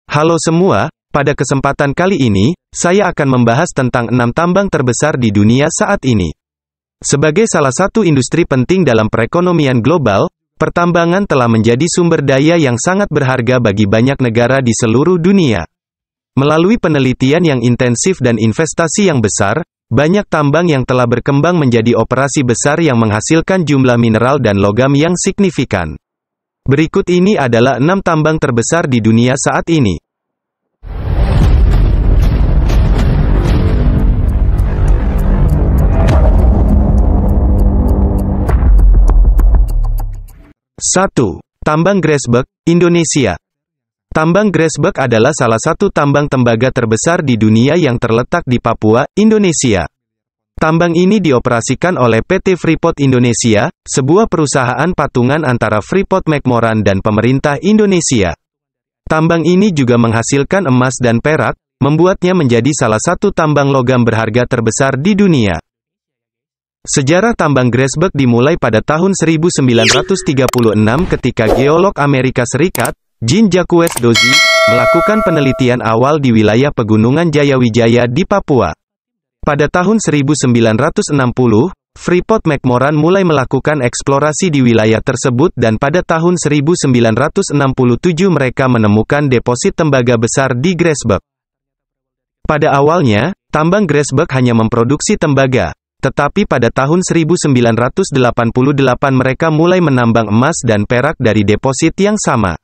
Halo semua, pada kesempatan kali ini, saya akan membahas tentang 6 tambang terbesar di dunia saat ini. Sebagai salah satu industri penting dalam perekonomian global, pertambangan telah menjadi sumber daya yang sangat berharga bagi banyak negara di seluruh dunia. Melalui penelitian yang intensif dan investasi yang besar, banyak tambang yang telah berkembang menjadi operasi besar yang menghasilkan jumlah mineral dan logam yang signifikan. Berikut ini adalah 6 tambang terbesar di dunia saat ini. 1. Tambang Grasberg, Indonesia. Tambang Grasberg adalah salah satu tambang tembaga terbesar di dunia yang terletak di Papua, Indonesia. Tambang ini dioperasikan oleh PT Freeport Indonesia, sebuah perusahaan patungan antara Freeport-McMoRan dan pemerintah Indonesia. Tambang ini juga menghasilkan emas dan perak, membuatnya menjadi salah satu tambang logam berharga terbesar di dunia. Sejarah tambang Grasberg dimulai pada tahun 1936 ketika geolog Amerika Serikat, Jean-Jacques Dozy, melakukan penelitian awal di wilayah Pegunungan Jayawijaya di Papua. Pada tahun 1960, Freeport-McMoRan mulai melakukan eksplorasi di wilayah tersebut dan pada tahun 1967 mereka menemukan deposit tembaga besar di Grasberg. Pada awalnya, tambang Grasberg hanya memproduksi tembaga. Tetapi pada tahun 1988 mereka mulai menambang emas dan perak dari deposit yang sama.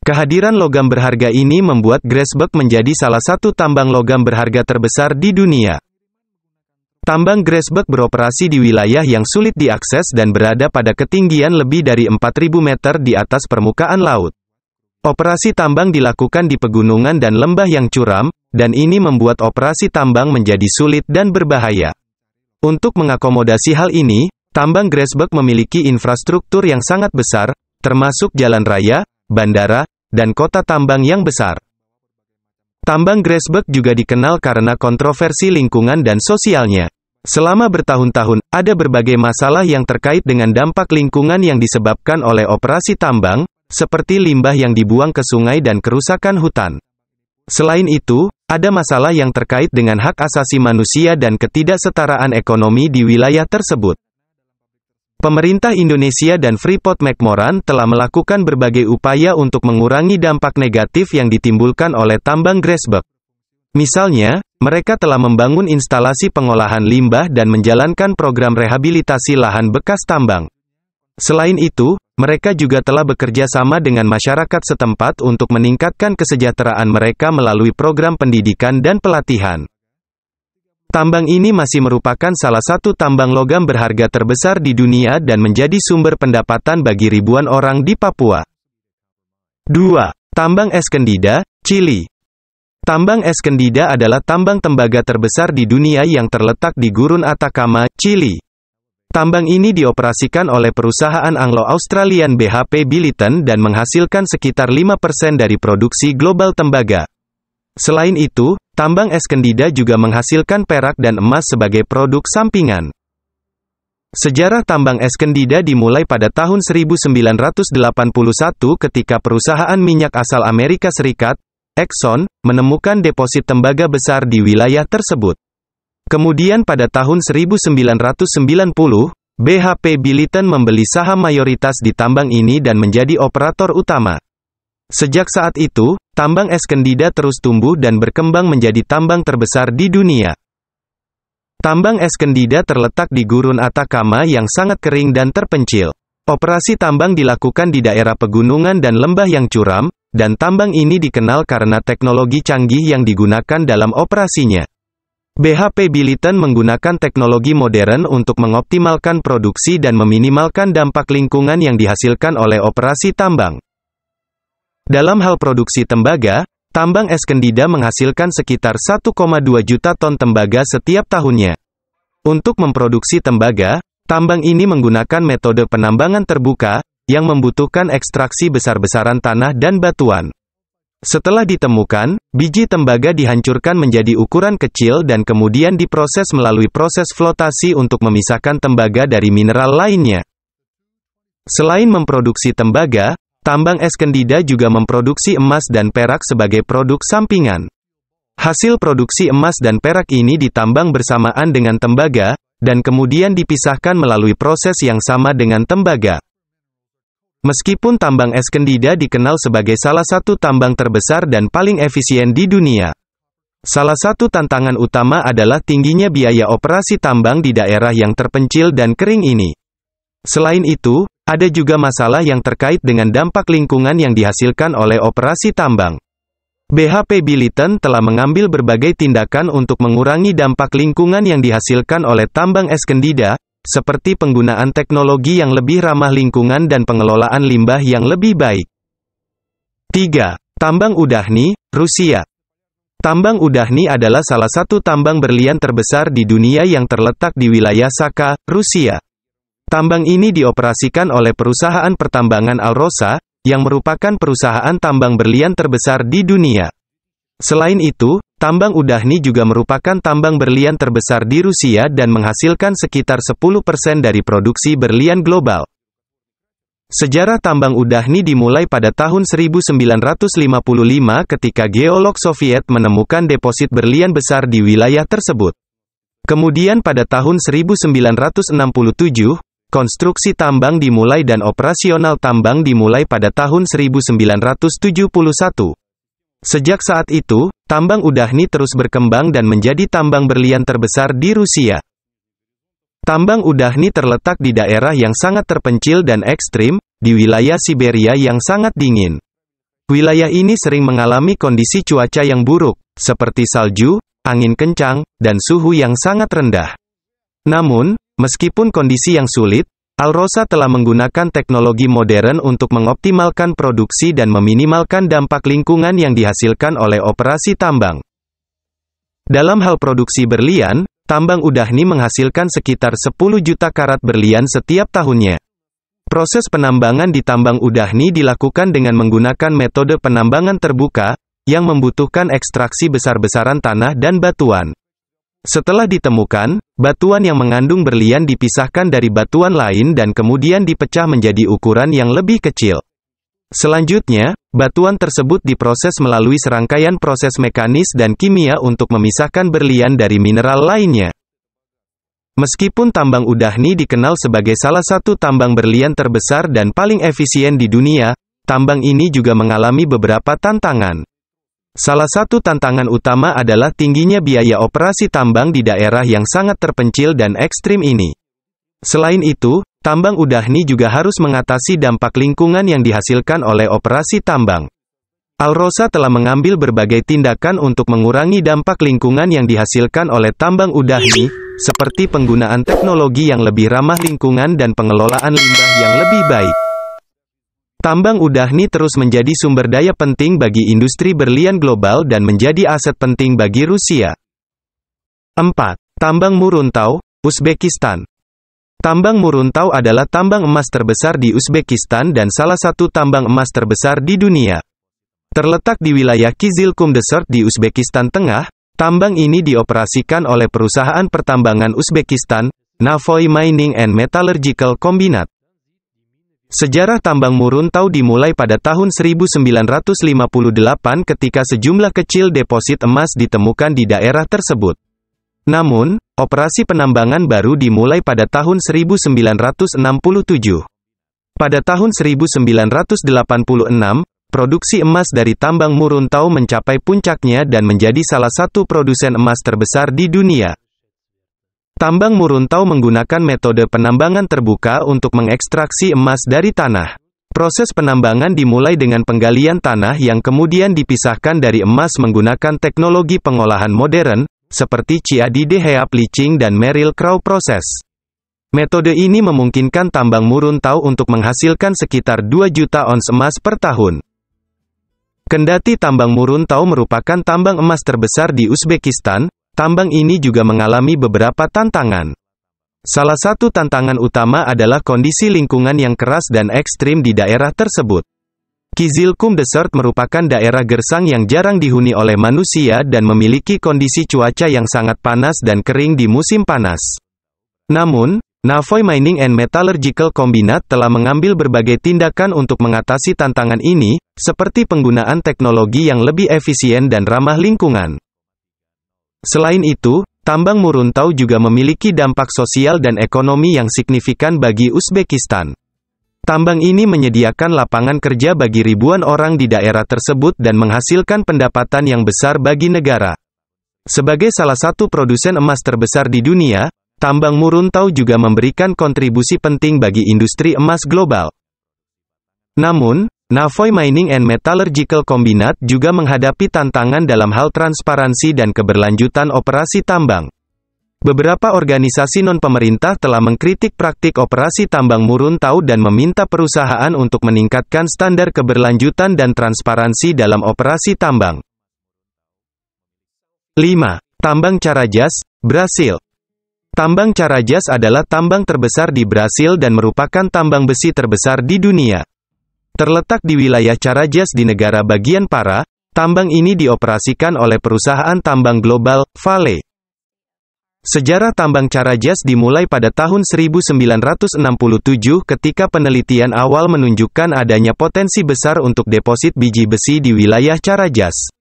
Kehadiran logam berharga ini membuat Grasberg menjadi salah satu tambang logam berharga terbesar di dunia. Tambang Grasberg beroperasi di wilayah yang sulit diakses dan berada pada ketinggian lebih dari 4.000 meter di atas permukaan laut. Operasi tambang dilakukan di pegunungan dan lembah yang curam, dan ini membuat operasi tambang menjadi sulit dan berbahaya. Untuk mengakomodasi hal ini, tambang Grasberg memiliki infrastruktur yang sangat besar, termasuk jalan raya, bandara, dan kota tambang yang besar. Tambang Grasberg juga dikenal karena kontroversi lingkungan dan sosialnya. Selama bertahun-tahun, ada berbagai masalah yang terkait dengan dampak lingkungan yang disebabkan oleh operasi tambang, seperti limbah yang dibuang ke sungai dan kerusakan hutan. Selain itu, ada masalah yang terkait dengan hak asasi manusia dan ketidaksetaraan ekonomi di wilayah tersebut. Pemerintah Indonesia dan Freeport-McMoRan telah melakukan berbagai upaya untuk mengurangi dampak negatif yang ditimbulkan oleh tambang Grasberg. Misalnya, mereka telah membangun instalasi pengolahan limbah dan menjalankan program rehabilitasi lahan bekas tambang. Selain itu, mereka juga telah bekerja sama dengan masyarakat setempat untuk meningkatkan kesejahteraan mereka melalui program pendidikan dan pelatihan. Tambang ini masih merupakan salah satu tambang logam berharga terbesar di dunia dan menjadi sumber pendapatan bagi ribuan orang di Papua. 2. Tambang Escondida, Chili. Tambang Escondida adalah tambang tembaga terbesar di dunia yang terletak di Gurun Atacama, Chili. Tambang ini dioperasikan oleh perusahaan Anglo-Australian BHP Billiton dan menghasilkan sekitar 5% dari produksi global tembaga. Selain itu, tambang Escondida juga menghasilkan perak dan emas sebagai produk sampingan. Sejarah tambang Escondida dimulai pada tahun 1981 ketika perusahaan minyak asal Amerika Serikat, Exxon, menemukan deposit tembaga besar di wilayah tersebut. Kemudian pada tahun 1990, BHP Billiton membeli saham mayoritas di tambang ini dan menjadi operator utama. Sejak saat itu, tambang Escondida terus tumbuh dan berkembang menjadi tambang terbesar di dunia. Tambang Escondida terletak di Gurun Atacama yang sangat kering dan terpencil. Operasi tambang dilakukan di daerah pegunungan dan lembah yang curam, dan tambang ini dikenal karena teknologi canggih yang digunakan dalam operasinya. BHP Billiton menggunakan teknologi modern untuk mengoptimalkan produksi dan meminimalkan dampak lingkungan yang dihasilkan oleh operasi tambang. Dalam hal produksi tembaga, tambang Escondida menghasilkan sekitar 1,2 juta ton tembaga setiap tahunnya. Untuk memproduksi tembaga, tambang ini menggunakan metode penambangan terbuka, yang membutuhkan ekstraksi besar-besaran tanah dan batuan. Setelah ditemukan, biji tembaga dihancurkan menjadi ukuran kecil dan kemudian diproses melalui proses flotasi untuk memisahkan tembaga dari mineral lainnya. Selain memproduksi tembaga, tambang Eskandida juga memproduksi emas dan perak sebagai produk sampingan. Hasil produksi emas dan perak ini ditambang bersamaan dengan tembaga, dan kemudian dipisahkan melalui proses yang sama dengan tembaga. Meskipun tambang Eskandida dikenal sebagai salah satu tambang terbesar dan paling efisien di dunia, salah satu tantangan utama adalah tingginya biaya operasi tambang di daerah yang terpencil dan kering ini. Selain itu, ada juga masalah yang terkait dengan dampak lingkungan yang dihasilkan oleh operasi tambang. BHP Billiton telah mengambil berbagai tindakan untuk mengurangi dampak lingkungan yang dihasilkan oleh tambang Eskandida, seperti penggunaan teknologi yang lebih ramah lingkungan dan pengelolaan limbah yang lebih baik. 3. Tambang Udahni, Rusia. Tambang Udahni adalah salah satu tambang berlian terbesar di dunia yang terletak di wilayah Sakha, Rusia. Tambang ini dioperasikan oleh perusahaan pertambangan Alrosa, yang merupakan perusahaan tambang berlian terbesar di dunia. Selain itu, tambang Udahni juga merupakan tambang berlian terbesar di Rusia dan menghasilkan sekitar 10% dari produksi berlian global. Sejarah tambang Udahni dimulai pada tahun 1955 ketika geolog Soviet menemukan deposit berlian besar di wilayah tersebut. Kemudian pada tahun 1967, konstruksi tambang dimulai dan operasional tambang dimulai pada tahun 1971. Sejak saat itu, tambang Udahni terus berkembang dan menjadi tambang berlian terbesar di Rusia. Tambang Udahni terletak di daerah yang sangat terpencil dan ekstrim, di wilayah Siberia yang sangat dingin. Wilayah ini sering mengalami kondisi cuaca yang buruk, seperti salju, angin kencang, dan suhu yang sangat rendah. Namun, meskipun kondisi yang sulit, Alrosa telah menggunakan teknologi modern untuk mengoptimalkan produksi dan meminimalkan dampak lingkungan yang dihasilkan oleh operasi tambang. Dalam hal produksi berlian, tambang Udahni menghasilkan sekitar 10 juta karat berlian setiap tahunnya. Proses penambangan di tambang Udahni dilakukan dengan menggunakan metode penambangan terbuka, yang membutuhkan ekstraksi besar-besaran tanah dan batuan. Setelah ditemukan, batuan yang mengandung berlian dipisahkan dari batuan lain dan kemudian dipecah menjadi ukuran yang lebih kecil. Selanjutnya, batuan tersebut diproses melalui serangkaian proses mekanis dan kimia untuk memisahkan berlian dari mineral lainnya. Meskipun tambang Udahni dikenal sebagai salah satu tambang berlian terbesar dan paling efisien di dunia, tambang ini juga mengalami beberapa tantangan. Salah satu tantangan utama adalah tingginya biaya operasi tambang di daerah yang sangat terpencil dan ekstrim ini. Selain itu, tambang Udahni juga harus mengatasi dampak lingkungan yang dihasilkan oleh operasi tambang. Alrosa telah mengambil berbagai tindakan untuk mengurangi dampak lingkungan yang dihasilkan oleh tambang Udahni, seperti penggunaan teknologi yang lebih ramah lingkungan dan pengelolaan limbah yang lebih baik. Tambang Udahni terus menjadi sumber daya penting bagi industri berlian global dan menjadi aset penting bagi Rusia. 4. Tambang Muruntau, Uzbekistan. Tambang Muruntau adalah tambang emas terbesar di Uzbekistan dan salah satu tambang emas terbesar di dunia. Terletak di wilayah Kizilkum Desert di Uzbekistan Tengah, tambang ini dioperasikan oleh perusahaan pertambangan Uzbekistan, Navoy Mining and Metallurgical Combinat. Sejarah tambang Muruntau dimulai pada tahun 1958 ketika sejumlah kecil deposit emas ditemukan di daerah tersebut. Namun, operasi penambangan baru dimulai pada tahun 1967. Pada tahun 1986, produksi emas dari tambang Muruntau mencapai puncaknya dan menjadi salah satu produsen emas terbesar di dunia. Tambang Muruntau menggunakan metode penambangan terbuka untuk mengekstraksi emas dari tanah. Proses penambangan dimulai dengan penggalian tanah yang kemudian dipisahkan dari emas menggunakan teknologi pengolahan modern, seperti CADD heap leaching dan Merrill Crowe process. Metode ini memungkinkan tambang Muruntau untuk menghasilkan sekitar 2 juta ons emas per tahun. Kendati tambang Muruntau merupakan tambang emas terbesar di Uzbekistan, tambang ini juga mengalami beberapa tantangan. Salah satu tantangan utama adalah kondisi lingkungan yang keras dan ekstrim di daerah tersebut. Kizilkum Desert merupakan daerah gersang yang jarang dihuni oleh manusia dan memiliki kondisi cuaca yang sangat panas dan kering di musim panas. Namun, Navoi Mining and Metallurgical Combinate telah mengambil berbagai tindakan untuk mengatasi tantangan ini, seperti penggunaan teknologi yang lebih efisien dan ramah lingkungan. Selain itu, tambang Muruntau juga memiliki dampak sosial dan ekonomi yang signifikan bagi Uzbekistan. Tambang ini menyediakan lapangan kerja bagi ribuan orang di daerah tersebut dan menghasilkan pendapatan yang besar bagi negara. Sebagai salah satu produsen emas terbesar di dunia, tambang Muruntau juga memberikan kontribusi penting bagi industri emas global. Namun, Navoi Mining and Metallurgical Combinate juga menghadapi tantangan dalam hal transparansi dan keberlanjutan operasi tambang. Beberapa organisasi non-pemerintah telah mengkritik praktik operasi tambang Muruntau dan meminta perusahaan untuk meningkatkan standar keberlanjutan dan transparansi dalam operasi tambang. 5. Tambang Carajás, Brasil. Tambang Carajás adalah tambang terbesar di Brasil dan merupakan tambang besi terbesar di dunia. Terletak di wilayah Carajás di negara bagian Pará, tambang ini dioperasikan oleh perusahaan tambang global, Vale. Sejarah tambang Carajás dimulai pada tahun 1967 ketika penelitian awal menunjukkan adanya potensi besar untuk deposit biji besi di wilayah Carajás.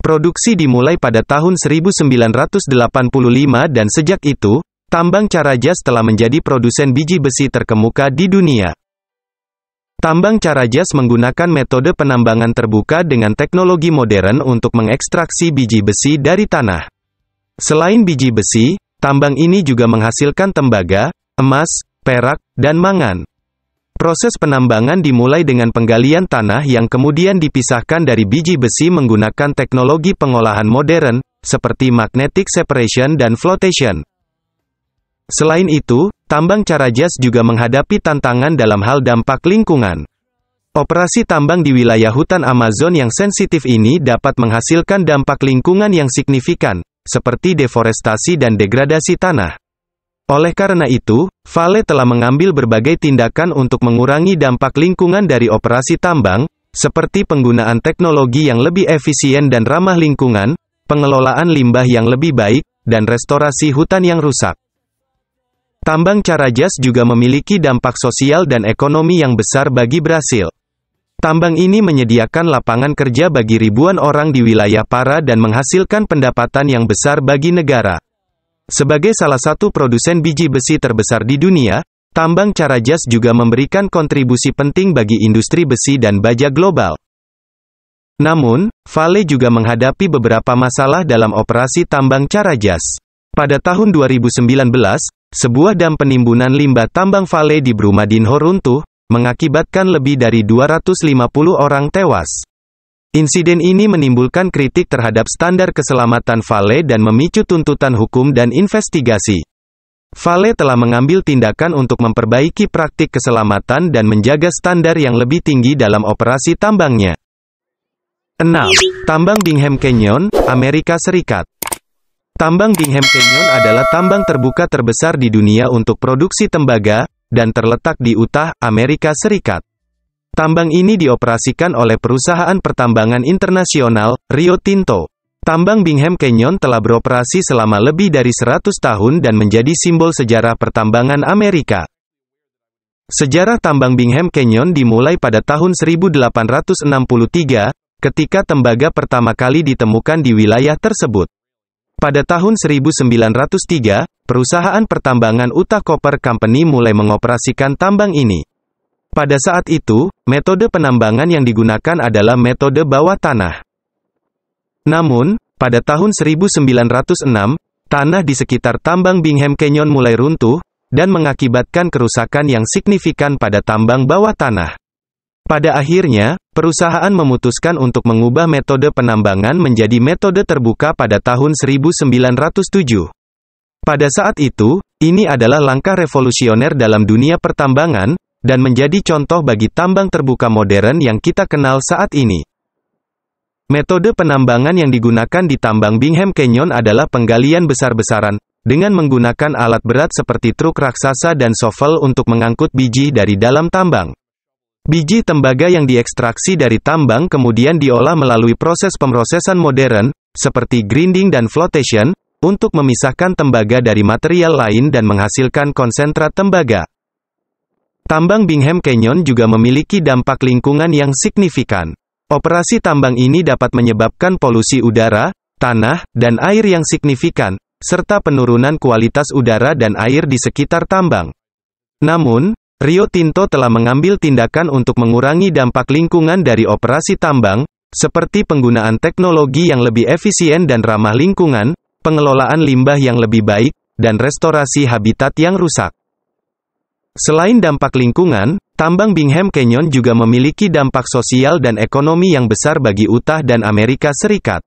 Produksi dimulai pada tahun 1985 dan sejak itu, tambang Carajás telah menjadi produsen biji besi terkemuka di dunia. Tambang Carajás menggunakan metode penambangan terbuka dengan teknologi modern untuk mengekstraksi biji besi dari tanah. Selain biji besi, tambang ini juga menghasilkan tembaga, emas, perak, dan mangan. Proses penambangan dimulai dengan penggalian tanah yang kemudian dipisahkan dari biji besi menggunakan teknologi pengolahan modern, seperti magnetic separation dan flotation. Selain itu, tambang Carajás juga menghadapi tantangan dalam hal dampak lingkungan. Operasi tambang di wilayah hutan Amazon yang sensitif ini dapat menghasilkan dampak lingkungan yang signifikan, seperti deforestasi dan degradasi tanah. Oleh karena itu, Vale telah mengambil berbagai tindakan untuk mengurangi dampak lingkungan dari operasi tambang, seperti penggunaan teknologi yang lebih efisien dan ramah lingkungan, pengelolaan limbah yang lebih baik, dan restorasi hutan yang rusak. Tambang Carajás juga memiliki dampak sosial dan ekonomi yang besar bagi Brasil. Tambang ini menyediakan lapangan kerja bagi ribuan orang di wilayah Pará dan menghasilkan pendapatan yang besar bagi negara. Sebagai salah satu produsen biji besi terbesar di dunia, tambang Carajás juga memberikan kontribusi penting bagi industri besi dan baja global. Namun, Vale juga menghadapi beberapa masalah dalam operasi tambang Carajás. Pada tahun 2019, sebuah dam penimbunan limbah tambang Vale di Brumadinho runtuh, mengakibatkan lebih dari 250 orang tewas. Insiden ini menimbulkan kritik terhadap standar keselamatan Vale dan memicu tuntutan hukum dan investigasi. Vale telah mengambil tindakan untuk memperbaiki praktik keselamatan dan menjaga standar yang lebih tinggi dalam operasi tambangnya. 6. Tambang Bingham Canyon, Amerika Serikat. Tambang Bingham Canyon adalah tambang terbuka terbesar di dunia untuk produksi tembaga, dan terletak di Utah, Amerika Serikat. Tambang ini dioperasikan oleh perusahaan pertambangan internasional, Rio Tinto. Tambang Bingham Canyon telah beroperasi selama lebih dari 100 tahun dan menjadi simbol sejarah pertambangan Amerika. Sejarah tambang Bingham Canyon dimulai pada tahun 1863, ketika tembaga pertama kali ditemukan di wilayah tersebut. Pada tahun 1903, perusahaan pertambangan Utah Copper Company mulai mengoperasikan tambang ini. Pada saat itu, metode penambangan yang digunakan adalah metode bawah tanah. Namun, pada tahun 1906, tanah di sekitar tambang Bingham Canyon mulai runtuh, dan mengakibatkan kerusakan yang signifikan pada tambang bawah tanah. Pada akhirnya, perusahaan memutuskan untuk mengubah metode penambangan menjadi metode terbuka pada tahun 1907. Pada saat itu, ini adalah langkah revolusioner dalam dunia pertambangan, dan menjadi contoh bagi tambang terbuka modern yang kita kenal saat ini. Metode penambangan yang digunakan di tambang Bingham Canyon adalah penggalian besar-besaran, dengan menggunakan alat berat seperti truk raksasa dan shovel untuk mengangkut biji dari dalam tambang. Biji tembaga yang diekstraksi dari tambang kemudian diolah melalui proses pemrosesan modern, seperti grinding dan flotation, untuk memisahkan tembaga dari material lain dan menghasilkan konsentrat tembaga. Tambang Bingham Canyon juga memiliki dampak lingkungan yang signifikan. Operasi tambang ini dapat menyebabkan polusi udara, tanah, dan air yang signifikan, serta penurunan kualitas udara dan air di sekitar tambang. Namun, Rio Tinto telah mengambil tindakan untuk mengurangi dampak lingkungan dari operasi tambang, seperti penggunaan teknologi yang lebih efisien dan ramah lingkungan, pengelolaan limbah yang lebih baik, dan restorasi habitat yang rusak. Selain dampak lingkungan, tambang Bingham Canyon juga memiliki dampak sosial dan ekonomi yang besar bagi Utah dan Amerika Serikat.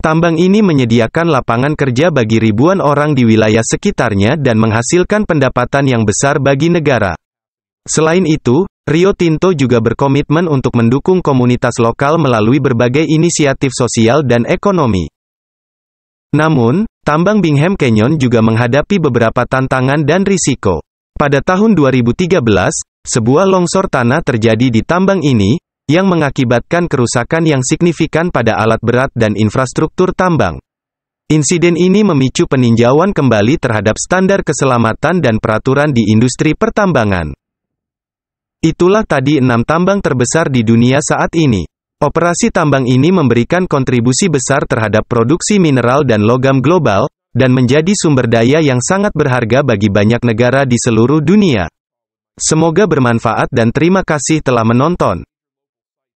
Tambang ini menyediakan lapangan kerja bagi ribuan orang di wilayah sekitarnya dan menghasilkan pendapatan yang besar bagi negara. Selain itu, Rio Tinto juga berkomitmen untuk mendukung komunitas lokal melalui berbagai inisiatif sosial dan ekonomi. Namun, tambang Bingham Canyon juga menghadapi beberapa tantangan dan risiko. Pada tahun 2013, sebuah longsor tanah terjadi di tambang ini, yang mengakibatkan kerusakan yang signifikan pada alat berat dan infrastruktur tambang. Insiden ini memicu peninjauan kembali terhadap standar keselamatan dan peraturan di industri pertambangan. Itulah tadi 6 tambang terbesar di dunia saat ini. Operasi tambang ini memberikan kontribusi besar terhadap produksi mineral dan logam global, dan menjadi sumber daya yang sangat berharga bagi banyak negara di seluruh dunia. Semoga bermanfaat dan terima kasih telah menonton.